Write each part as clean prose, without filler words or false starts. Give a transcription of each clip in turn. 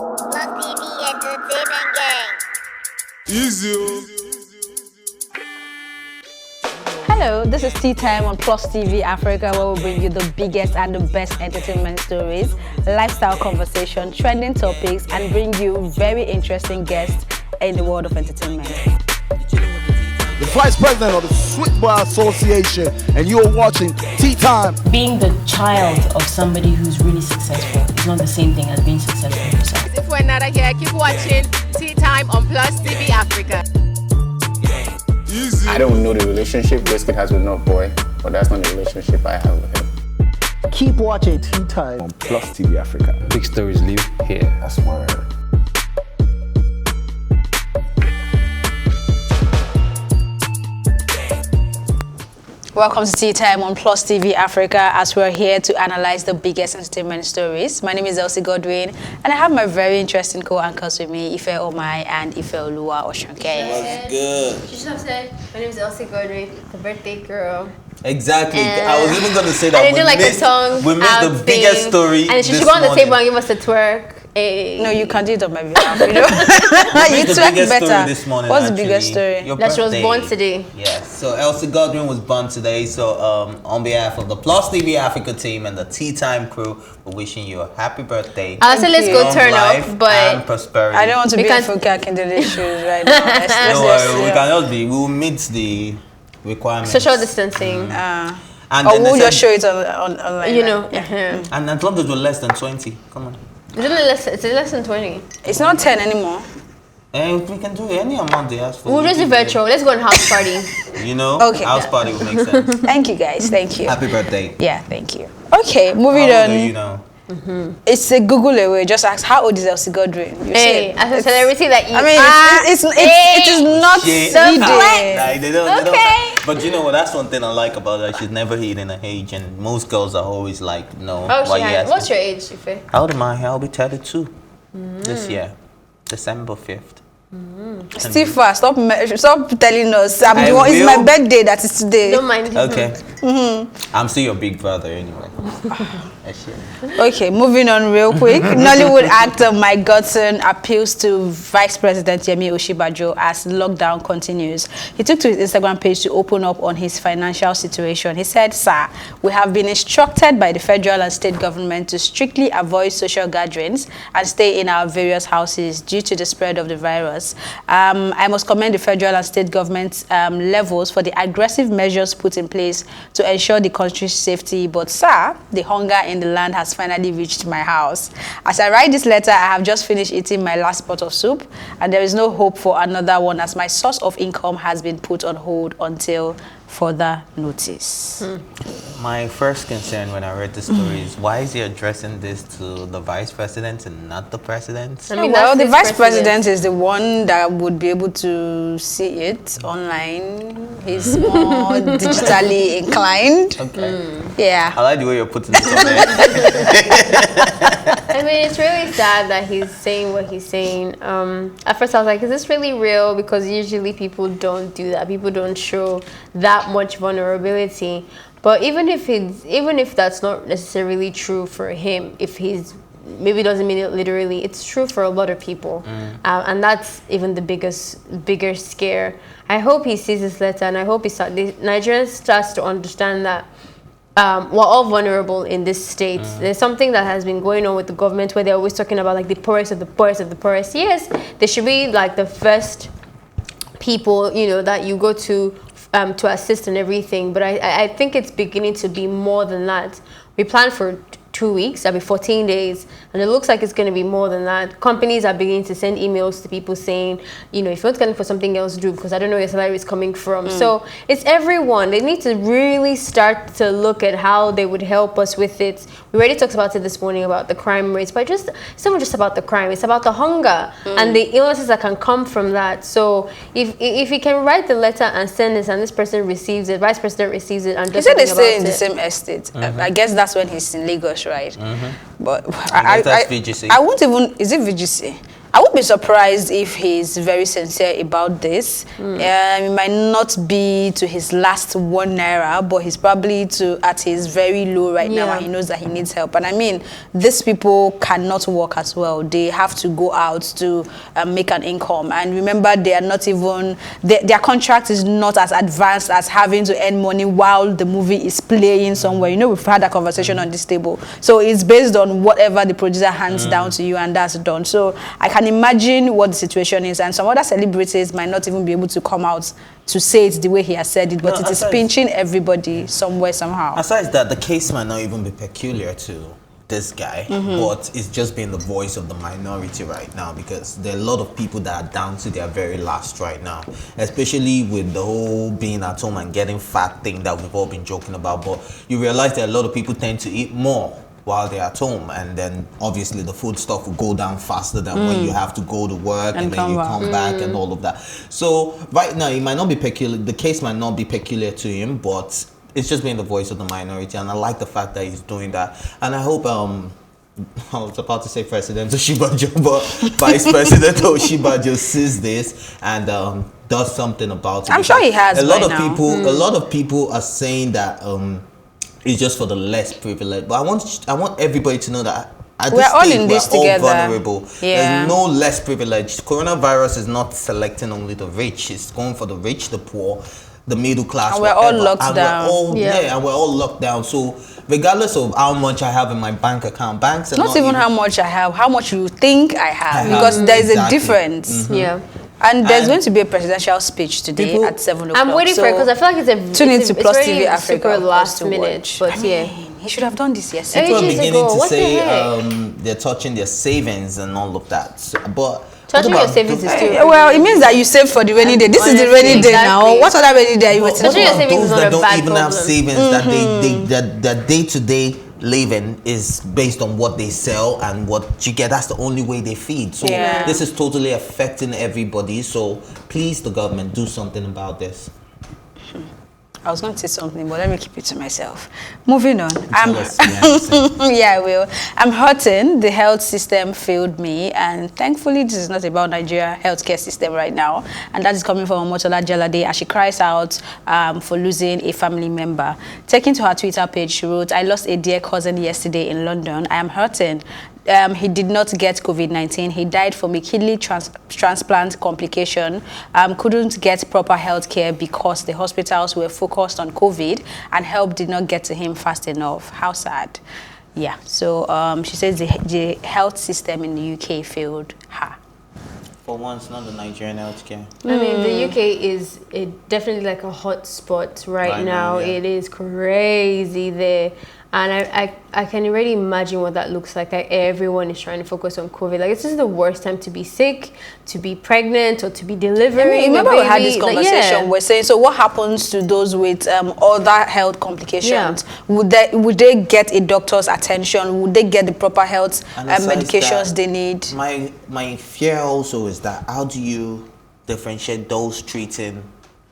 Plus TV Entertainment Gang. Easy. Hello, this is Tea Time on Plus TV Africa, where we bring you the biggest and the best entertainment stories, lifestyle conversation, trending topics, and bring you very interesting guests in the world of entertainment. The Vice President of the Sweet Boy Association, and you're watching Tea Time. Being the child of somebody who's really successful is not the same thing as being successful yourself. If we're not here, keep watching Tea Time on Plus TV Africa. Easy. I don't know the relationship Wizkid has with Not Boy, but that's not the relationship I have with him. Keep watching Tea Time on Plus TV Africa. Big stories live here. That's word. Welcome to Tea Time on Plus TV Africa, as we're here to analyze the biggest entertainment stories. My name is Elsie Godwin, and I have my very interesting co-anchors with me, Ife Omai and Ife Olua Oshunke. Good. She should have said, my name is Elsie Godwin, the birthday girl. Exactly. And I was even going to say that. I didn't do like the song. We missed the biggest story. And she should go on the table and give us a twerk. No, you can do it on my behalf. You know? We You missed the twerk biggest better. story this morning. What's the actually. biggest story? Your That she was birthday. born today. Yes. So Elsie Godwin was born today. So on behalf of the Plus TV Africa team and the Tea Time crew, we're wishing you a happy birthday. I said let's go Long turn life up, but and prosperity. I don't want to We be can't- a Funke Akindele shoes right now. Let's Don't just, worry, we cannot be. We will meet the requirements. social distancing. And or then we'll they just said- show it online. You right? know. Yeah. And as long as we're less than 20, come on. Isn't it less? It's less than 20. It's not 10 anymore. And we can do any amount they ask for. We'll just do virtual. Let's go on house party. You know, Okay. house party would make sense. Thank you, guys. Thank you. Happy birthday. Yeah, thank you. Okay, moving How old on. are you now? It's a Google away. Just ask, how old is Elsie Godwin? You see Hey, it. as a It's- celebrity that you I mean, are. it is not Shit. hidden. Nah, they don't. Okay. But you know what? That's one thing I like about her. She's never hidden her age, and most girls are always like, no. Oh, why she you has. asking? What's your age, Ife? How old am I? I'll be 32 this year, December 5th. Still fast. Stop telling us. I It's my will. birthday that is today. Don't mind. Okay. I'm still your big brother anyway. Okay, moving on real quick. Nollywood actor Mike Godson appeals to Vice President Yemi Osinbajo as lockdown continues. He took to his Instagram page to open up on his financial situation. He said, "Sir, we have been instructed by the federal and state government to strictly avoid social gatherings and stay in our various houses due to the spread of the virus. I must commend the federal and state government levels for the aggressive measures put in place to ensure the country's safety. But, sir, the hunger in the land has finally reached my house. As I write this letter, I have just finished eating my last pot of soup, and there is no hope for another one as my source of income has been put on hold until further notice." My first concern when I read the story is why is he addressing this to the vice president and not the president? I mean, Well, that's the his vice president is the one that would be able to see it online. He's more digitally inclined. Okay. Yeah. I like the way you're putting it on there. I mean, it's really sad that he's saying what he's saying. At first, I was like, is this really real? Because usually people don't do that. People don't show that much vulnerability. But even if that's not necessarily true for him, if he's maybe doesn't mean it literally, it's true for a lot of people. And that's even the bigger scare. I hope he sees this letter, and I hope Nigerians starts to understand that we're all vulnerable in this state. There's something that has been going on with the government where they're always talking about like the poorest of the poorest of the poorest. Yes, they should be like the first people, you know, that you go to assist and everything. But I think it's beginning to be more than that. We planned for 2 weeks, that'll be 14 days, and it looks like it's going to be more than that. Companies are beginning to send emails to people saying, you know, if you're not getting for something else, do, because I don't know where your salary is coming from. So it's everyone. They need to really start to look at how they would help us with it. We already talked about it this morning about the crime rates, but it's not just about the crime, it's about the hunger and the illnesses that can come from that. So if he can write the letter and send this, and this person receives it, vice president receives it, and He does said they something stay in about the it. same estate. I guess that's when he's in Lagos, right? But I guess that's VGC. I won't even. Is it VGC? I would be surprised if he's very sincere about this. It might not be to his last 1 naira, but he's probably at his very low right now, and he knows that he needs help. And I mean, these people cannot work as well. They have to go out to make an income. And remember, they are not even, their contract is not as advanced as having to earn money while the movie is playing somewhere. You know, we've had that conversation on this table. So it's based on whatever the producer hands down to you, and that's done. So I can imagine what the situation is, and some other celebrities might not even be able to come out to say it the way he has said it, but it is pinching everybody somewhere, somehow. Aside that, the case might not even be peculiar to this guy, but it's just being the voice of the minority right now, because there are a lot of people that are down to their very last right now, especially with the whole being at home and getting fat thing that we've all been joking about. But you realize that a lot of people tend to eat more while they're at home, and then obviously the food stuff will go down faster than when you have to go to work and then you come back and all of that. So right now it might not be peculiar, the case might not be peculiar to him, but it's just being the voice of the minority, and I like the fact that he's doing that. And I hope I was about to say President Oshibajo, but Vice President Oshibajo sees this and does something about it. I'm sure he has. A lot of people are saying that it's just for the less privileged, but I want everybody to know that at this stage, we're all vulnerable. There's no less privileged. Coronavirus is not selecting only the rich; it's going for the rich, the poor, the middle class. And we're all locked down. And we're all locked down. So regardless of how much I have in my bank account, banks are not even how much I have, how much you think I have, because there's a difference. And there's going to be a presidential speech today at 7 o'clock. I'm waiting for it because I feel like tune into Plus TV Africa. Super last minute, but he should have done this yesterday. People are beginning to say they're touching their savings and all of that. So, but touching your savings is still well, it means that you save for the rainy day. This is the rainy day now. What other rainy day are you waiting for? Touching your savings is not a bad problem. Those that don't even have savings, that day-to-day living is based on what they sell and what you get. That's the only way they feed. So this is totally affecting everybody. So please, the government, do something about this. I was going to say something, but let me keep it to myself. Moving on. I will. I'm hurting. The health system failed me, and thankfully, this is not about Nigeria healthcare system right now. And that is coming from Omotola Jalade as she cries out for losing a family member. Taking to her Twitter page, she wrote, "I lost a dear cousin yesterday in London. I am hurting. He did not get COVID-19. He died from a kidney transplant complication. Couldn't get proper health care because the hospitals were focused on COVID and help did not get to him fast enough. How sad." Yeah, so she says the health system in the UK failed her. For once, not the Nigerian healthcare. I mean, the UK is definitely like a hot spot right now. It is crazy there. And I can already imagine what that looks like. Everyone is trying to focus on COVID. Like, this is the worst time to be sick, to be pregnant, or to be delivering. I mean, remember we had this conversation. We're saying, so what happens to those with other health complications? Would they get a doctor's attention? Would they get the proper health medications they need? My fear also is that how do you differentiate those treating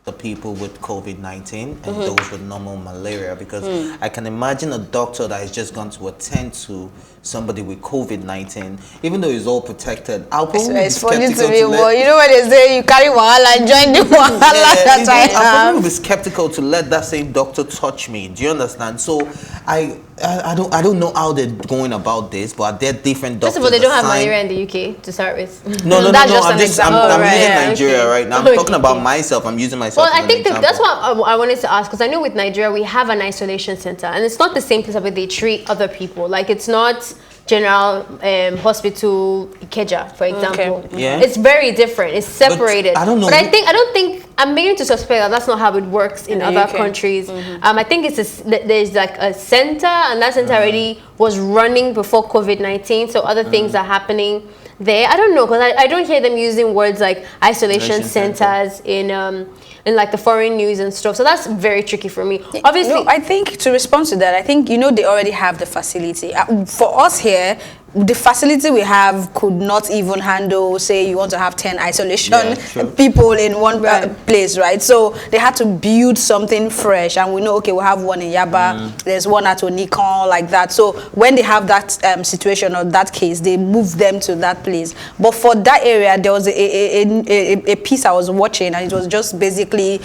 the people with COVID-19 and those with normal malaria? Because I can imagine a doctor that is just going to attend to somebody with COVID-19, even though he's all protected. It's funny to me, but you know what they say, you carry wahala and join the wahala that I have. I'll probably be skeptical to let that same doctor touch me. Do you understand? So I don't know how they're going about this, but they're different doctors. First of all, they don't have malaria in the UK to start with. No. I'm using Nigeria right now. I'm talking about myself. I'm using myself. Well, I think that's what I wanted to ask, because I know with Nigeria we have an isolation center, and it's not the same place where they treat other people. Like, it's not General Hospital Ikeja, for example. It's very different. It's separated. But I don't know. But I don't think I'm beginning to suspect that that's not how it works in other countries. I think there's like a center, and that center already was running before COVID-19, so other things are happening there. I don't know, because I don't hear them using words like isolation centers in like the foreign news and stuff. So that's very tricky for me. Obviously, I think to respond to that, I think, they already have the facility. For us here, the facility we have could not even handle, say you want to have 10 isolation people in one place, right? So they had to build something fresh, and we know, okay, we have one in Yaba, there's one at Onikon, like that. So when they have that situation or that case, they move them to that place. But for that area, there was a piece I was watching, and it was just basically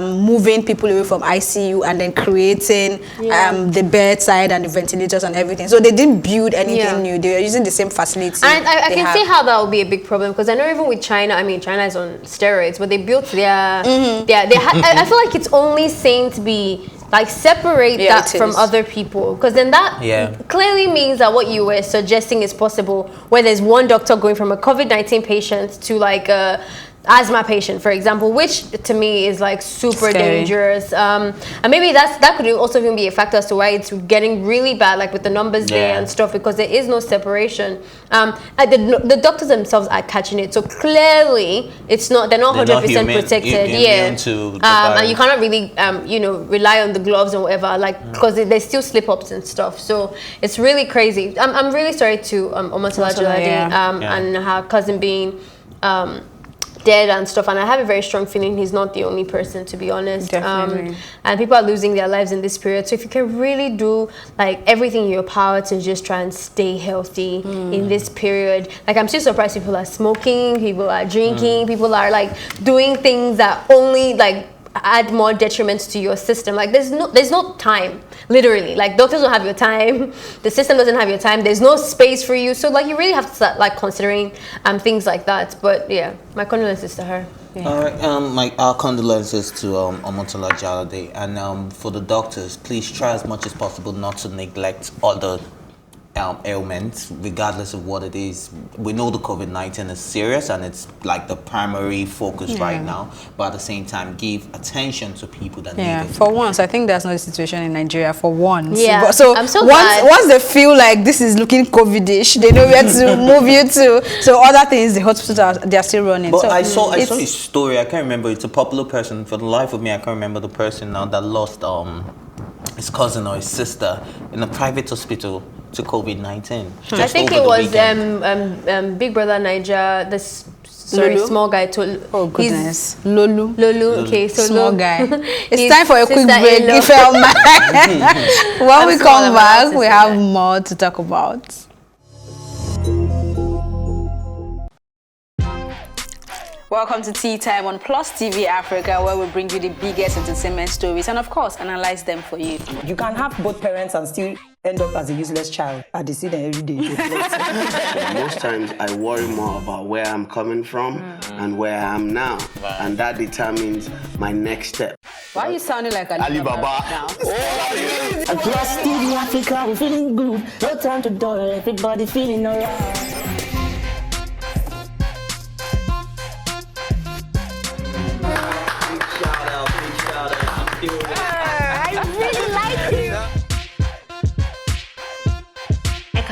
moving people away from ICU and then creating the bedside and the ventilators and everything. So they didn't build anything new. They were using the same facility. And I can see how that would be a big problem, because I know even with China, I mean, China is on steroids, but they built their I feel like it's only saying to be like separate that from other people, because then that clearly means that what you were suggesting is possible, where there's one doctor going from a COVID-19 patient to like a asthma patient, for example, which to me is like super dangerous, and maybe that could also even be a factor as to why it's getting really bad, like with the numbers there and stuff, because there is no separation. The doctors themselves are catching it, so clearly they're not 100% protected. And you cannot really rely on the gloves and whatever, like, because they still slip ups and stuff. So it's really crazy. I'm really sorry to Omotola Jalade and her cousin being dead and stuff, and I have a very strong feeling he's not the only person, to be honest. And people are losing their lives in this period, so if you can really do like everything in your power to just try and stay healthy in this period. Like, I'm still surprised people are smoking, people are drinking, people are like doing things that only like add more detriments to your system. Like, there's no time, literally. Like, doctors don't have your time, the system doesn't have your time, there's no space for you, so like you really have to start like considering things like that. But yeah, my condolences to her. All right, our condolences to Omotola Jalade, and for the doctors, please try as much as possible not to neglect other ailments, regardless of what it is. We know the COVID-19 is serious and it's like the primary focus right now, but at the same time, give attention to people that need it. For once, I think there's not a situation in Nigeria for once. Yeah, so I'm so once they feel like this is looking COVID-ish, they know where to move you to. So other things, the hospitals, they're still running. But so I saw a story, I can't remember, it's a popular person, for the life of me, I can't remember the person now, that lost his cousin or his sister in a private hospital to COVID-19. I think it was Big Brother Niger, small guy. Oh goodness, Lolu. Okay, so small guy. It's time for a quick break. If you're when we come back, we have more to talk about. Welcome to Tea Time on Plus TV Africa, where we bring you the biggest entertainment stories and, of course, analyze them for you. You can have both parents and still end up as a useless child. I see them every day. Most times I worry more about where I'm coming from and where I am now, and that determines my next step. Why are you sounding like Alibaba now? Plus TV Africa, we're feeling good. No time to dull, everybody feeling alright.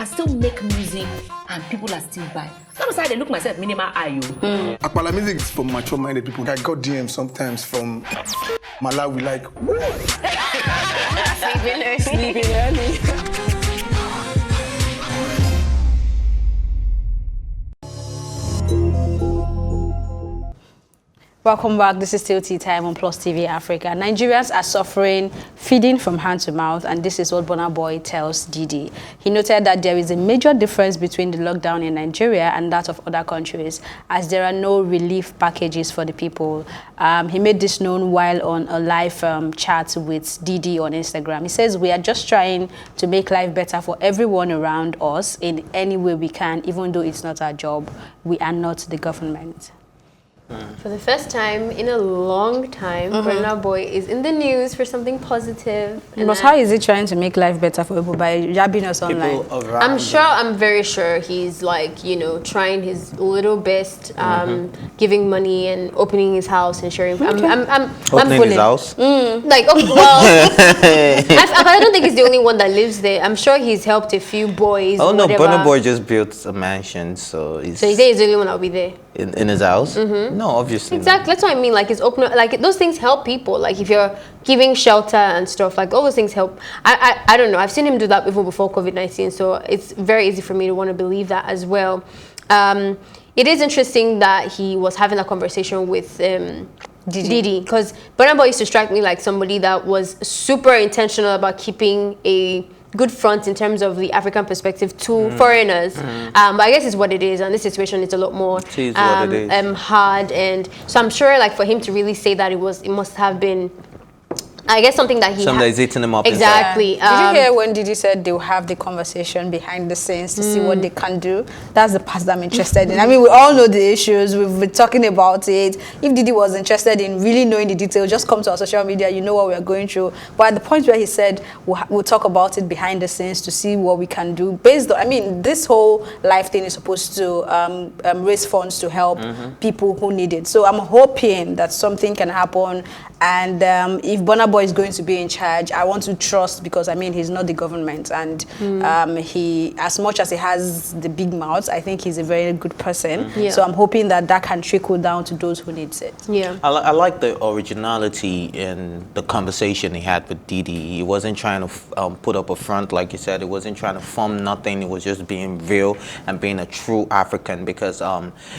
Still make music and people are still buying. Sometimes I look myself minimal IU. Akpala music is for mature-minded people. I got DMs sometimes from Malawi, like, sleeping early. Welcome back. This is still Tea Time on Plus TV Africa. Nigerians are suffering feeding from hand to mouth, and this is what Burna Boy tells Didi. He noted that there is a major difference between the lockdown in Nigeria and that of other countries, as there are no relief packages for the people. He made this known while on a live chat with Didi on Instagram. He says, "We are just trying to make life better for everyone around us in any way we can, even though it's not our job. We are not the government." For the first time in a long time, Burna Boy is in the news for something positive. But how is he trying to make life better for people by jabbing us online? I'm very sure he's like, trying his little best, giving money and opening his house and sharing. I'm opening his house? I don't think he's the only one that lives there. I'm sure he's helped a few boys. Oh no, Burna Boy just built a mansion, so he's... So he says he's the only one that'll be there. In his house? No, obviously. Exactly. That's what I mean. Like, it's open. Like, those things help people. Like, if you're giving shelter and stuff, like all those things help. I don't know. I've seen him do that even before COVID-19, so it's very easy for me to want to believe that as well. It is interesting that he was having a conversation with Diddy, because Burna Boy used to strike me like somebody that was super intentional about keeping a good front in terms of the African perspective to foreigners. But I guess it's what it is, and this situation is a lot more hard, and so I'm sure like for him to really say that it must have been, I guess, something that somebody's eating him up. Exactly. Did you hear when Diddy said they'll have the conversation behind the scenes to see what they can do? That's the part that I'm interested in. I mean, we all know the issues. We've been talking about it. If Diddy was interested in really knowing the details, just come to our social media. You know what we are going through. But at the point where he said we'll talk about it behind the scenes to see what we can do, based on, I mean, this whole life thing is supposed to raise funds to help people who need it. So I'm hoping that something can happen. And if Burna Boy is going to be in charge, I want to trust, because I mean he's not the government, and he, as much as he has the big mouth, I think he's a very good person. So I'm hoping that can trickle down to those who needs it. I like the originality in the conversation he had with Diddy. He wasn't trying to put up a front, like you said. He wasn't trying to form nothing. He was just being real and being a true African, because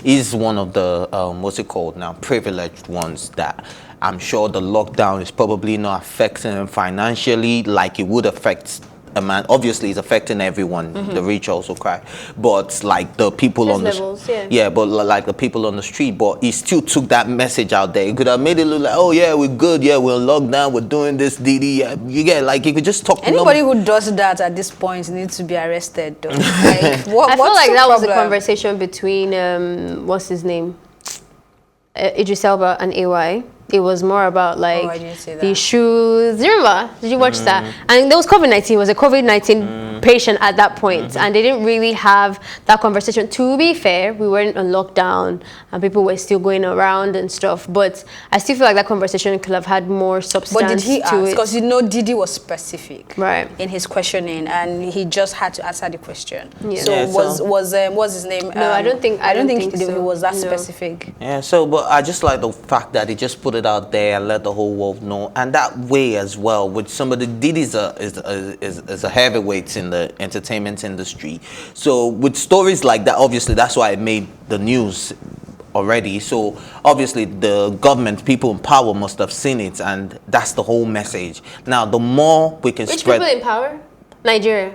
he's one of the what's it called now, privileged ones that I'm sure the lockdown is probably not affecting him financially like it would affect a man. Obviously, it's affecting everyone. The rich also cry, but like the people on the but like the people on the street. But he still took that message out there. He could have made it look like, oh yeah, we're good. Yeah, we're in lockdown. We're doing this, Diddy. You get, like, he could just talk. Anybody who does that at this point needs to be arrested, though. Like, I feel like that was a conversation between what's his name, Idris Elba and AY. It was more about like the shoes. Do you remember? Did you watch that? And there was COVID-19. It was a COVID-19 patient at that point, and they didn't really have that conversation. To be fair, we weren't on lockdown, and people were still going around and stuff. But I still feel like that conversation could have had more substance. But did he to ask? Because you know, Diddy was specific, right, in his questioning, and he just had to answer the question. Yeah. So what's his name? No, I don't think he was that specific. Yeah. So, but I just like the fact that he just put it out there and let the whole world know, and that way as well with somebody. Diddy's is a heavyweight in the entertainment industry, so with stories like that, obviously that's why it made the news already. So obviously the government, people in power must have seen it, and that's the whole message. Now the more we can spread. Which people in power? Nigeria.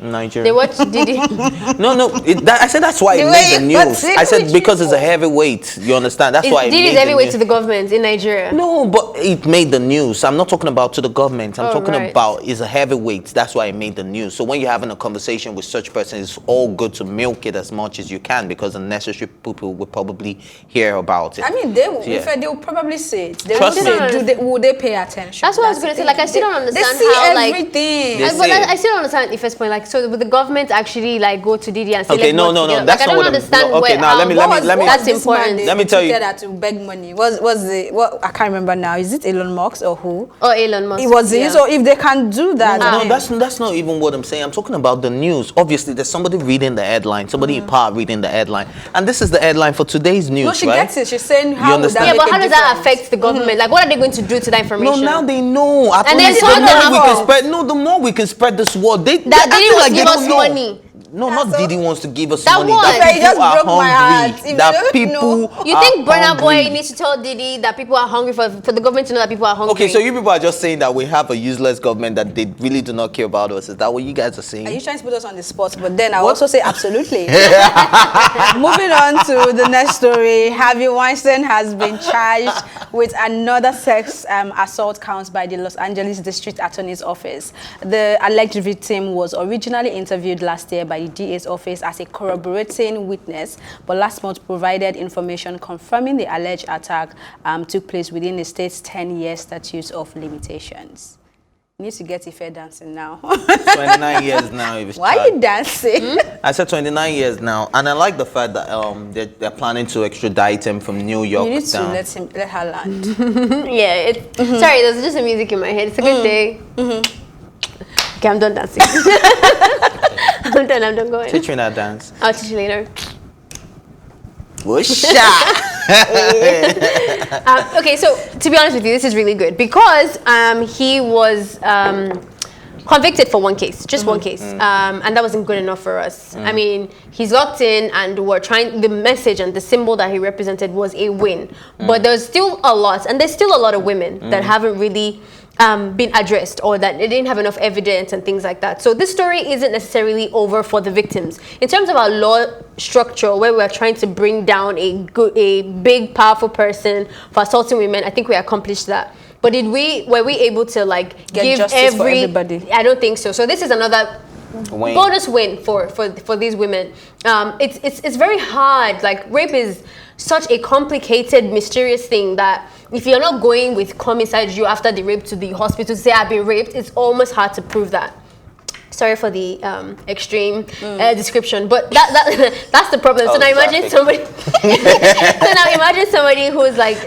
Nigeria. They watch Diddy. I said that's why it made the news. I said because it's a heavyweight. You understand? That's why it Diddy's heavyweight to the government in Nigeria. No, but it made the news. I'm not talking about to the government. I'm talking about it's a heavyweight. That's why it made the news. So when you're having a conversation with such person, it's all good to milk it as much as you can, because unnecessary people will probably hear about it. I mean, they will probably say it. Trust me. Would they pay attention? That's what I was going to say. Like, I still don't understand they see how everything. I still don't understand the first point. Like, so would the government actually like go to Diddy and say, okay, no, that's like, not what I'm understand. Okay, now let me that's important. Let me tell you. To beg money. What I can't remember now. Is it Elon Musk or who? Oh, Elon Musk. It was so if they can do that. No, that's not even what I'm saying. I'm talking about the news. Obviously, there's somebody reading the headline, somebody in power reading the headline, and this is the headline for today's news. No, she right? gets it. She's saying how would that but how does that affect the government? Like, what are they going to do to that information? No, now they know. And then the more we can spread this word, Diddy wants to give us money. No, not Diddy wants to give us that money. One. That people just are broke my heart. hungry. That people You think Burna Boy needs to tell Diddy that people are hungry for the government to know that people are hungry? Okay, so you people are just saying that we have a useless government, that they really do not care about us. Is that what you guys are saying? Are you trying to put us on the spot? But then I also say absolutely. Moving on to the next story. Harvey Weinstein has been charged with another sex assault count by the Los Angeles District Attorney's Office. The alleged victim was originally interviewed last year by the DA's office as a corroborating witness, but last month provided information confirming the alleged attack took place within the state's 10-year statute of limitations. You need to get Ife dancing now. 29 years now. Why are you dancing? I said 29 years now, and I like the fact that they're planning to extradite him from New York. You need to let her land. Yeah. Sorry, there's just a music in my head. It's a good day. Okay, I'm done dancing. I'm done going. Teach me that dance. I'll teach you later. Whoosha! Okay, so to be honest with you, this is really good because he was convicted for one case, just one case, and that wasn't good enough for us. I mean, he's locked in, and we're trying. The message and the symbol that he represented was a win, but there's still a lot, and there's still a lot of women that haven't really been addressed, or that they didn't have enough evidence and things like that. So this story isn't necessarily over for the victims. In terms of our law structure, where we're trying to bring down a big, powerful person for assaulting women, I think we accomplished that. But were we able to like give justice for everybody? I don't think so. So this is another bonus win for these women. It's very hard. Like, rape is such a complicated, mysterious thing that if you're not going with come inside you after the rape to the hospital to say I've been raped, it's almost hard to prove that. Sorry for the extreme description, but that's the problem. So now imagine somebody. So now imagine somebody who's like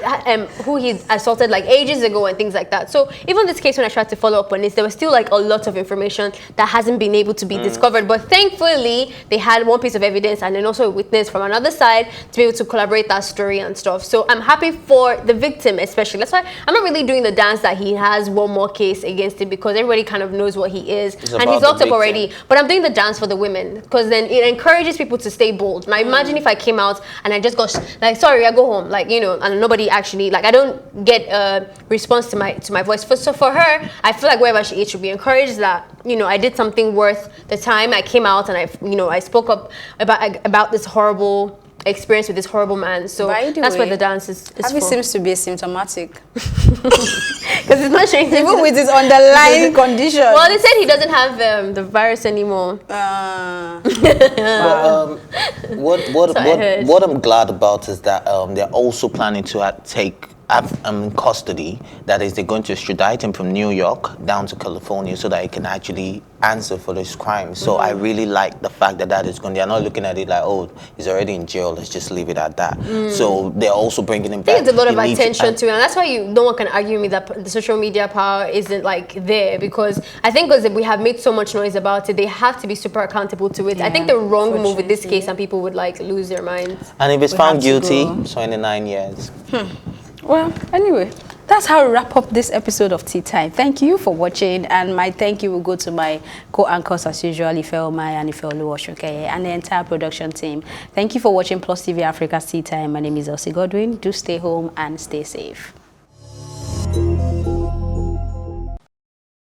who he assaulted like ages ago and things like that. So even this case, when I tried to follow up on this, there was still like a lot of information that hasn't been able to be discovered. But thankfully, they had one piece of evidence and then also a witness from another side to be able to collaborate that story and stuff. So I'm happy for the victim, especially. That's why I'm not really doing the dance that he has one more case against him, because everybody kind of knows what he is, and he's locked up already. But I'm doing the dance for the women, because then it encourages people to stay bold. Now imagine if I came out and I just got like, sorry, I go home, like, you know, and nobody actually, like, I don't get a response to my voice. So for her, I feel like wherever she is, should be encouraged that, you know, I did something worth the time. I came out and I spoke up about this horrible experience with this horrible man. So that's where the dance is Abby seems to be asymptomatic. Because it's not showing even with his underlying condition. Well, they said he doesn't have the virus anymore. What I'm glad about is that they're also planning to take custody. That is, they're going to extradite him from New York down to California so that he can actually answer for this crime. So I really like the fact that is going. They're not looking at it like, oh, he's already in jail, let's just leave it at that. So they're also bringing him back. I think it's a lot of attention to it, and that's why no one can argue with me that the social media power isn't like there, because I think because we have made so much noise about it, they have to be super accountable to it. I think the wrong move with this case, and people would like lose their minds. And if it's found guilty, 29 years. Well, anyway, that's how we wrap up this episode of Tea Time. Thank you for watching, and my thank you will go to my co-anchors as usual, Ife Omai and Ife Oluwashokeye, and the entire production team. Thank you for watching Plus TV Africa's Tea Time. My name is Elsie Godwin. Do stay home and stay safe.